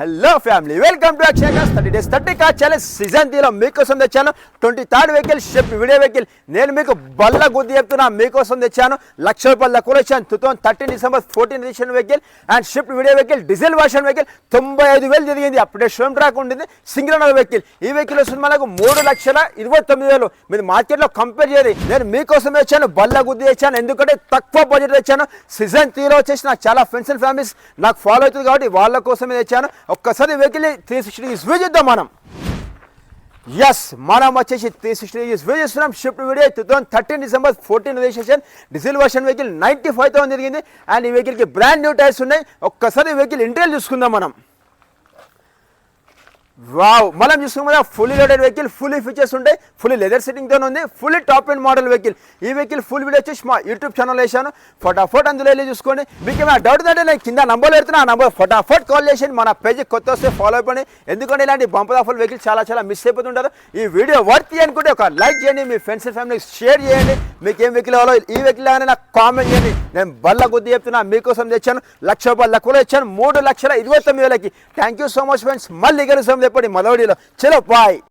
Hello family, welcome to Akshay cars 30 days 30 car challenge season 3లో మీకోసం తెచ్చాను 23rd vehicle shift video vehicle. నేను మీకు బల్ల గుద్ది చెప్తున్నా, మీకోసం తెచ్చాను. ₹1,00,000 తక్కువ వచ్చాను. 2013 December 14 edition vehicle and shift video vehicle, diesel version vehicle. 95,000 జరిగింది. అప్పుడే షోమ్ ట్రాక్ ఉండింది. Single owner vehicle. ఈ వెహికల్ వస్తుంది మనకు 3,29,000. మీరు మార్కెట్లో కంపేర్ చేయాలి. నేను మీకోసం తెచ్చాను, బల్ల గుద్ది తెచ్చాను. ఎందుకంటే తక్కువ బడ్జెట్ తెచ్చాను. సీజన్ 3లో వచ్చేసి నాకు చాలా ఫ్రెండ్స్ అండ్ ఫ్యామిలీస్ నాకు ఫాలో అవుతుంది కాబట్టి వాళ్ళ కోసమే తెచ్చాను. ఒక్కసారి వెహికల్ 360 degrees వ్యూ చేద్దాం మనం. మనం వచ్చేసి 360 degrees వ్యూ చేస్తున్నాం. Shift video 2013 December 14 registration, diesel version vehicle. 95,000 జరిగింది అండ్ ఈ వెహికల్కి బ్రాండ్ న్యూ టైర్స్ ఉన్నాయి. ఒక్కసారి వెహికల్ ఇంటీరియర్ చూసుకుందాం మనం. వావ్, మనం చూసుకున్నా fully loaded vehicle, fully features ఉంటాయి. ఫుల్లీ లెదర్ సిట్టింగ్తో ఉంది. Fully top and model vehicle. ఈ వెహికల్ ఫుల్ వీడియో వచ్చేసి మా యూట్యూబ్ ఛానల్ వేసాను. ఫటాఫట్ అందులో వెళ్ళి చూసుకోండి. మీకు ఏమైనా డౌట్ ఉంటే నేను కింద నంబర్ పెడుతున్నా. ఆ నంబర్ ఫటాఫట్ కాల్ చేసి మన పేజ్ కొత్త వస్తే ఫాలో అయిపోండి. ఎందుకంటే ఇలాంటి బంపర్ ఆఫర్ వెహికల్ చాలా మిస్ అయిపోతుంటారు. ఈ వీడియో వర్త్ అనుకుంటే ఒక లైక్ చేయండి, మీ ఫ్రెండ్స్ అండ్ ఫ్యామిలీకి షేర్ చేయండి. మీకు ఏం వెహికల్ కావాలో ఈ వెహికల్ కానీ నాకు కామెంట్ చేయండి. నేను బల్ల గుద్ది చెప్తున్నా, మీకోసం తెచ్చాను. ₹1,00,000 తక్కువ తెచ్చాను. 3,29,000. Thank you so much friends. మళ్ళీ కలుస్తాం ఎప్పటి మదవడిలో. చలో బాయ్.